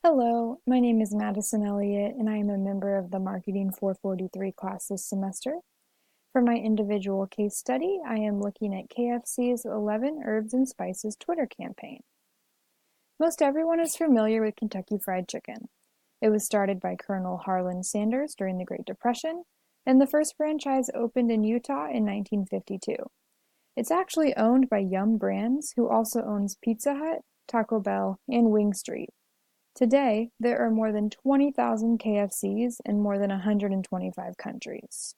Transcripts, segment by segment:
Hello, my name is Madison Elliott, and I am a member of the Marketing 443 class this semester. For my individual case study, I am looking at KFC's 11 Herbs and Spices Twitter campaign. Most everyone is familiar with Kentucky Fried Chicken. It was started by Colonel Harlan Sanders during the Great Depression, and the first franchise opened in Utah in 1952. It's actually owned by Yum Brands, who also owns Pizza Hut, Taco Bell, and Wing Street. Today, there are more than 20,000 KFCs in more than 125 countries.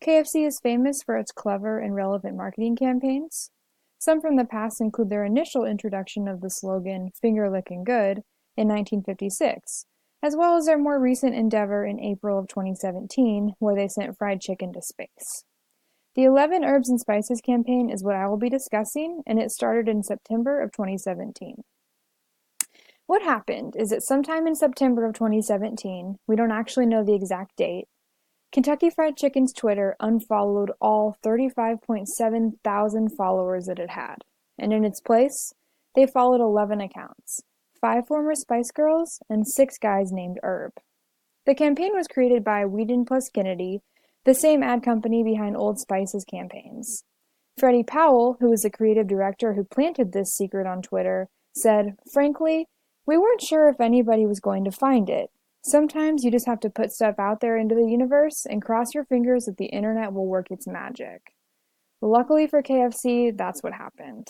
KFC is famous for its clever and relevant marketing campaigns. Some from the past include their initial introduction of the slogan, "Finger Lickin' Good," in 1956, as well as their more recent endeavor in April of 2017, where they sent fried chicken to space. The 11 Herbs and Spices campaign is what I will be discussing, and it started in September of 2017. What happened is that sometime in September of 2017, we don't actually know the exact date, Kentucky Fried Chicken's Twitter unfollowed all 35.7 thousand followers that it had, and in its place, they followed 11 accounts, 5 former Spice Girls and 6 guys named Herb. The campaign was created by Whedon plus Kennedy, the same ad company behind Old Spice's campaigns. Freddie Powell, who was the creative director who planted this secret on Twitter, said, "Frankly, we weren't sure if anybody was going to find it. Sometimes you just have to put stuff out there into the universe and cross your fingers that the internet will work its magic." Luckily for KFC, that's what happened.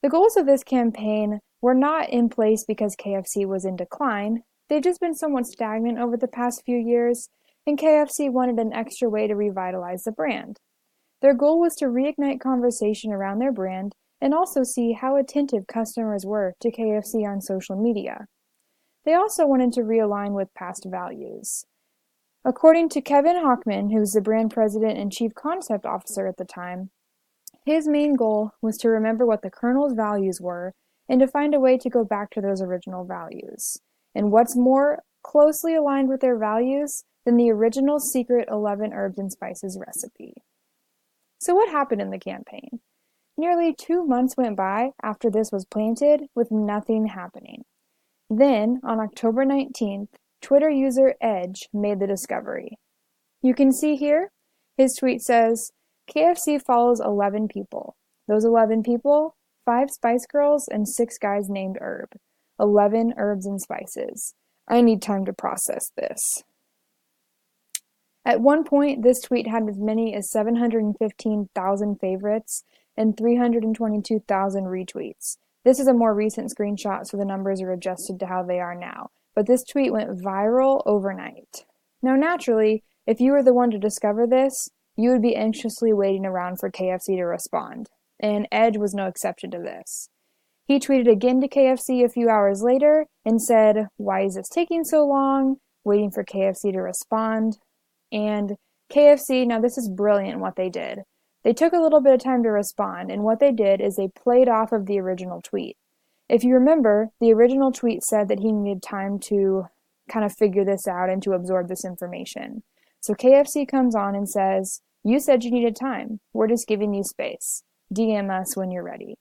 The goals of this campaign were not in place because KFC was in decline. They've just been somewhat stagnant over the past few years, and KFC wanted an extra way to revitalize the brand. Their goal was to reignite conversation around their brand and also see how attentive customers were to KFC on social media. They also wanted to realign with past values. According to Kevin Hochman, who was the brand president and chief concept officer at the time, his main goal was to remember what the Colonel's values were and to find a way to go back to those original values. And what's more closely aligned with their values than the original secret 11 Herbs and Spices recipe? So what happened in the campaign? Nearly 2 months went by after this was planted with nothing happening. Then, on October 19th, Twitter user Edge made the discovery. You can see here, his tweet says, "KFC follows 11 people. Those 11 people, 5 Spice Girls and 6 guys named Herb. 11 Herbs and Spices. I need time to process this." At one point, this tweet had as many as 715,000 favorites and 322,000 retweets. This is a more recent screenshot, so the numbers are adjusted to how they are now. But this tweet went viral overnight. Now, naturally, if you were the one to discover this, you would be anxiously waiting around for KFC to respond. And Edge was no exception to this. He tweeted again to KFC a few hours later and said, "Why is this taking so long? Waiting for KFC to respond." And KFC, now this is brilliant what they did. They took a little bit of time to respond, and what they did is they played off of the original tweet. If you remember, the original tweet said that he needed time to kind of figure this out and to absorb this information. So KFC comes on and says, "You said you needed time. We're just giving you space. DM us when you're ready."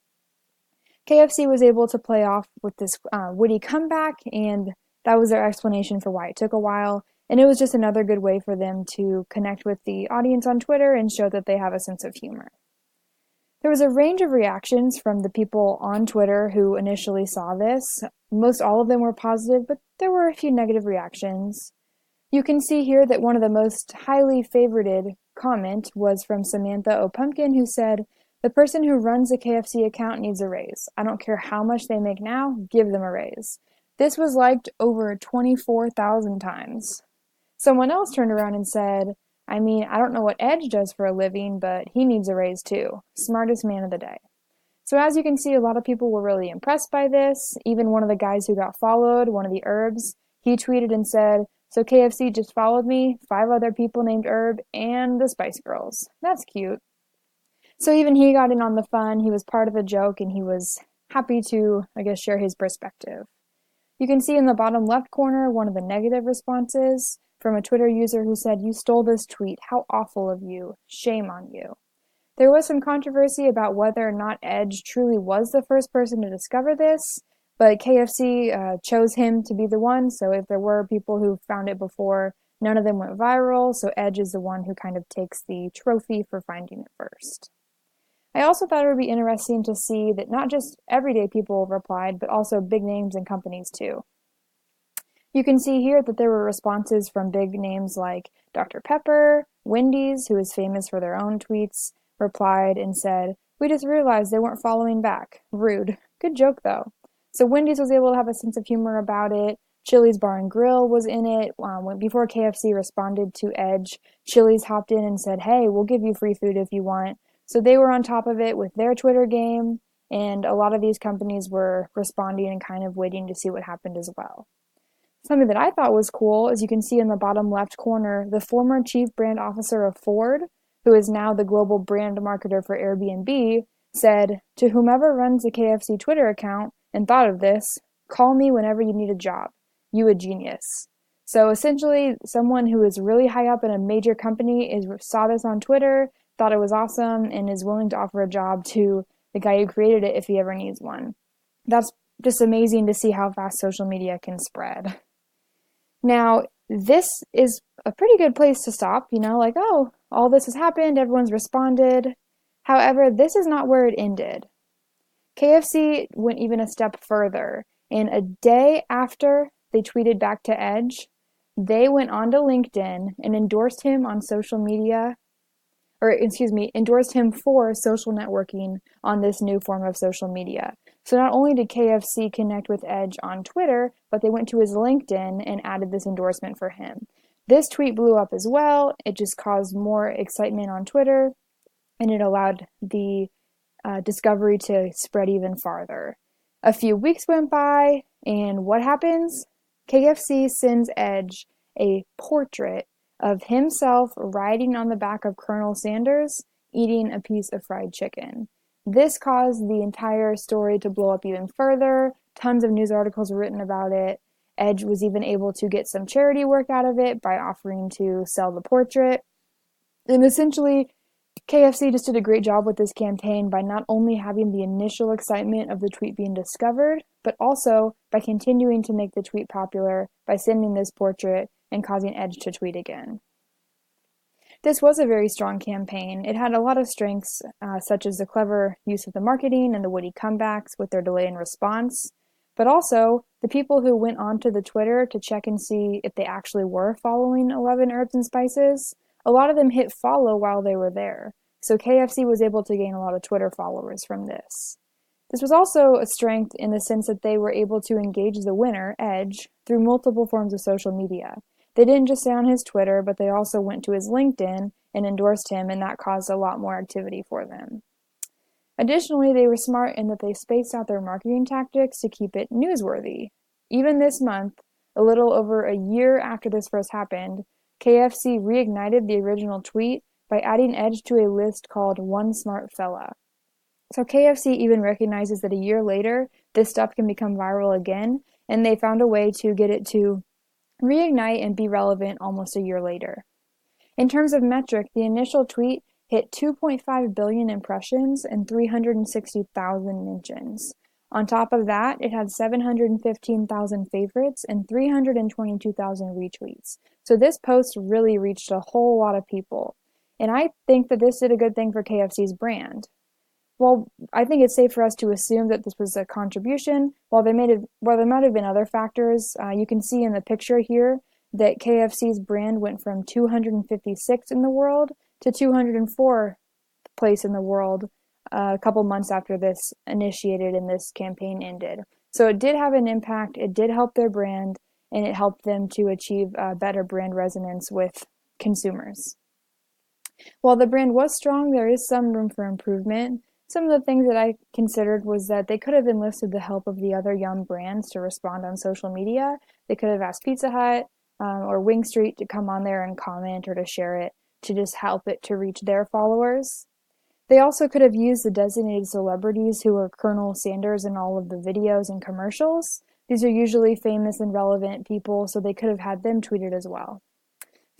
KFC was able to play off with this witty comeback, and that was their explanation for why it took a while. And it was just another good way for them to connect with the audience on Twitter and show that they have a sense of humor. There was a range of reactions from the people on Twitter who initially saw this. Most all of them were positive, but there were a few negative reactions. You can see here that one of the most highly favorited comment was from Samantha O'Pumpkin, who said, "The person who runs a KFC account needs a raise. I don't care how much they make now, give them a raise." This was liked over 24,000 times. Someone else turned around and said, "I mean, I don't know what Edge does for a living, but he needs a raise too. Smartest man of the day." So as you can see, a lot of people were really impressed by this. Even one of the guys who got followed, one of the Herbs, he tweeted and said, "So KFC just followed me, 5 other people named Herb, and the Spice Girls. That's cute." So even he got in on the fun. He was part of the joke, and he was happy to, I guess, share his perspective. You can see in the bottom left corner one of the negative responses from a Twitter user who said, "You stole this tweet. How awful of you. Shame on you." There was some controversy about whether or not Edge truly was the first person to discover this, But KFC chose him to be the one, so if there were people who found it before, none of them went viral, so Edge is the one who kind of takes the trophy for finding it first. I also thought it would be interesting to see that not just everyday people replied, but also big names and companies too. You can see here that there were responses from big names like Dr. Pepper, Wendy's, who is famous for their own tweets, replied and said, "We just realized they weren't following back. Rude. Good joke though." So Wendy's was able to have a sense of humor about it. Chili's Bar and Grill was in it. Before KFC responded to Edge, Chili's hopped in and said, "Hey, we'll give you free food if you want." So they were on top of it with their Twitter game, and a lot of these companies were responding and kind of waiting to see what happened as well. Something that I thought was cool, as you can see in the bottom left corner, the former chief brand officer of Ford, who is now the global brand marketer for Airbnb, said, "To whomever runs the KFC Twitter account and thought of this, call me whenever you need a job. You a genius." So essentially, someone who is really high up in a major company saw this on Twitter, thought it was awesome, and is willing to offer a job to the guy who created it if he ever needs one. That's just amazing to see how fast social media can spread. Now, this is a pretty good place to stop, like, oh, all this has happened, everyone's responded. However, this is not where it ended. KFC went even a step further, and a day after they tweeted back to Edge, they went onto LinkedIn and endorsed him on social media, endorsed him for social networking on this new form of social media. So not only did KFC connect with Edge on Twitter, but they went to his LinkedIn and added this endorsement for him. This tweet blew up as well. It just caused more excitement on Twitter, and it allowed the discovery to spread even farther. A few weeks went by, and what happens? KFC sends Edge a portrait of himself riding on the back of Colonel Sanders, eating a piece of fried chicken. This caused the entire story to blow up even further. Tons of news articles were written about it. Edge was even able to get some charity work out of it by offering to sell the portrait. And essentially, KFC just did a great job with this campaign by not only having the initial excitement of the tweet being discovered, but also by continuing to make the tweet popular by sending this portrait and causing Edge to tweet again. This was a very strong campaign. It had a lot of strengths, such as the clever use of the marketing and the witty comebacks with their delay in response, but also the people who went onto the Twitter to check and see if they actually were following 11 Herbs and Spices, a lot of them hit follow while they were there. So KFC was able to gain a lot of Twitter followers from this. This was also a strength in the sense that they were able to engage the winner, Edge, through multiple forms of social media. They didn't just stay on his Twitter, but they also went to his LinkedIn and endorsed him, and that caused a lot more activity for them. Additionally, they were smart in that they spaced out their marketing tactics to keep it newsworthy. Even this month, a little over a year after this first happened, KFC reignited the original tweet by adding Edge to a list called One Smart Fella. So KFC even recognizes that a year later, this stuff can become viral again, and they found a way to get it to reignite and be relevant almost a year later. In terms of metric, the initial tweet hit 2.5 billion impressions and 360,000 mentions. On top of that, it had 715,000 favorites and 322,000 retweets. So this post really reached a whole lot of people. And I think that this did a good thing for KFC's brand. Well, I think it's safe for us to assume that this was a contribution. While there might have been other factors, you can see in the picture here that KFC's brand went from 256 in the world to 204th place in the world a couple months after this initiated and this campaign ended. So it did have an impact, it did help their brand, and it helped them to achieve better brand resonance with consumers. While the brand was strong, there is some room for improvement. Some of the things that I considered was that they could have enlisted the help of the other Yum brands to respond on social media. They could have asked Pizza Hut or Wing Street to come on there and comment or to share it to just help it to reach their followers. They also could have used the designated celebrities who were Colonel Sanders in all of the videos and commercials. These are usually famous and relevant people, so they could have had them tweeted as well.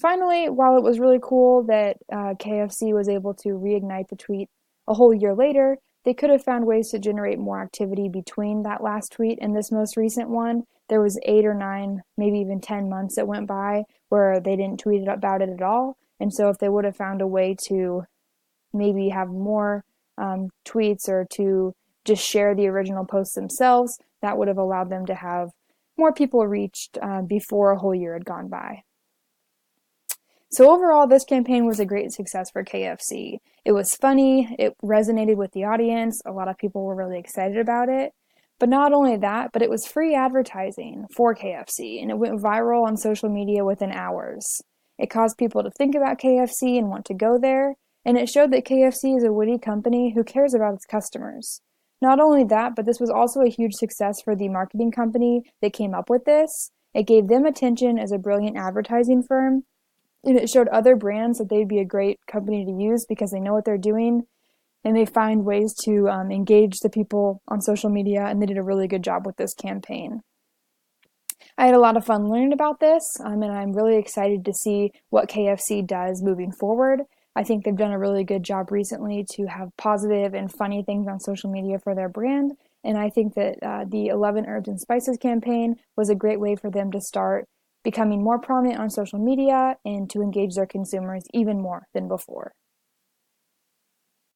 Finally, while it was really cool that KFC was able to reignite the tweet a whole year later, they could have found ways to generate more activity between that last tweet and this most recent one. There was 8 or 9, maybe even 10 months that went by where they didn't tweet about it at all. And so if they would have found a way to maybe have more tweets or to just share the original posts themselves, that would have allowed them to have more people reached before a whole year had gone by. So overall, this campaign was a great success for KFC. It was funny, it resonated with the audience, a lot of people were really excited about it. But not only that, but it was free advertising for KFC, and it went viral on social media within hours. It caused people to think about KFC and want to go there, and it showed that KFC is a witty company who cares about its customers. Not only that, but this was also a huge success for the marketing company that came up with this. It gave them attention as a brilliant advertising firm, and it showed other brands that they'd be a great company to use because they know what they're doing and they find ways to engage the people on social media, and they did a really good job with this campaign. I had a lot of fun learning about this, and I'm really excited to see what KFC does moving forward. I think they've done a really good job recently to have positive and funny things on social media for their brand, and I think that the 11 Herbs and Spices campaign was a great way for them to start becoming more prominent on social media and to engage their consumers even more than before.